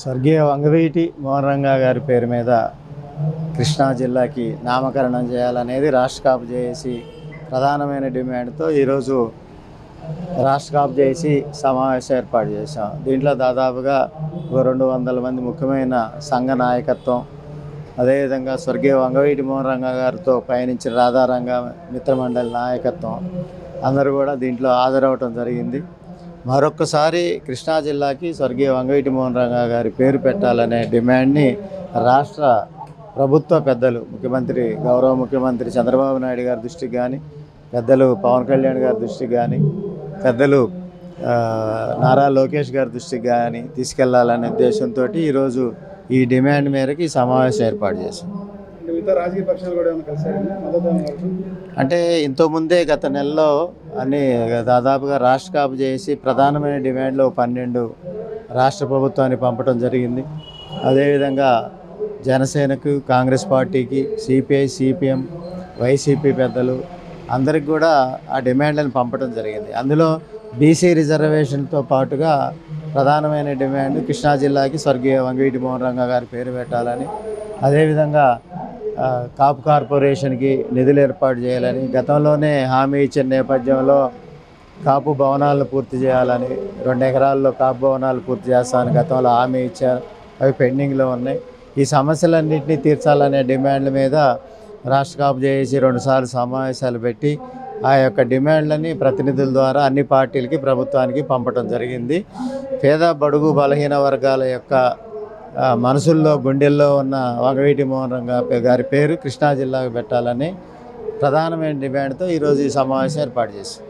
స్వర్గీయ వంగవీటి మోహన్ రంగా గారి పేరు మీద కృష్ణా జిల్లాకి నామకరణం చేయాలనేది రాష్ట్ర కాపు జేఏసీ ప్రధానమైన డిమాండ్తో ఈరోజు రాష్ట్ర కాపు జేఏసీ సమావేశం ఏర్పాటు చేశాం. దీంట్లో దాదాపుగా 200 మంది ముఖ్యమైన సంఘ నాయకత్వం, అదేవిధంగా స్వర్గీయ వంగవీటి మోహన్ రంగా గారితో పయనించిన రాధారంగ మిత్రమండలి నాయకత్వం అందరూ కూడా దీంట్లో హాజరవటం జరిగింది. మరొక్కసారి కృష్ణా జిల్లాకి స్వర్గీయ వంగవీటి మోహన్ రంగా గారి పేరు పెట్టాలనే డిమాండ్ని రాష్ట్ర ప్రభుత్వ పెద్దలు, గౌరవ ముఖ్యమంత్రి చంద్రబాబు నాయుడు గారి దృష్టికి కానీ, పెద్దలు పవన్ కళ్యాణ్ గారి దృష్టికి కానీ, పెద్దలు నారా లోకేష్ గారి దృష్టికి కానీ తీసుకెళ్లాలనే ఉద్దేశంతో ఈరోజు ఈ డిమాండ్ మేరకు ఈ సమావేశం ఏర్పాటు చేశాం. అంటే ఇంతకుముందే గత నెలలో దాదాపుగా రాష్ట్ర కాపు చేసి ప్రధానమైన డిమాండ్లో 12 రాష్ట్ర ప్రభుత్వాన్ని పంపడం జరిగింది. అదేవిధంగా జనసేనకు, కాంగ్రెస్ పార్టీకి, సిపిఐ, సిపిఎం, వైసీపీ పెద్దలు అందరికి కూడా ఆ డిమాండ్లను పంపడం జరిగింది. అందులో బీసీ రిజర్వేషన్తో పాటుగా ప్రధానమైన డిమాండ్ కృష్ణా జిల్లాకి స్వర్గీయ వంగవీటి మోహన్ రంగా గారి పేరు పెట్టాలని, అదేవిధంగా కాపు కార్పొరేషన్కి నిధులు ఏర్పాటు చేయాలని, గతంలోనే హామీ ఇచ్చిన నేపథ్యంలో కాపు భవనాలను పూర్తి చేయాలని, 2 ఎకరాల్లో కాపు భవనాలు పూర్తి చేస్తామని గతంలో హామీ ఇచ్చారు. అవి పెండింగ్లో ఉన్నాయి. ఈ సమస్యలన్నింటినీ తీర్చాలనే డిమాండ్ల మీద రాష్ట్ర కాపు జేఏసీ 2 సార్లు సమావేశాలు పెట్టి ఆ యొక్క డిమాండ్లని ప్రతినిధుల ద్వారా అన్ని పార్టీలకి, ప్రభుత్వానికి పంపడం జరిగింది. పేద బడుగు బలహీన వర్గాల యొక్క మనసుల్లో, గుండెల్లో ఉన్న వంగవీటి మోహన్ రంగా గారి పేరు కృష్ణా జిల్లాకు పెట్టాలని ప్రధానమైన డిమాండ్తో ఈరోజు ఈ సమావేశం ఏర్పాటు చేశాం.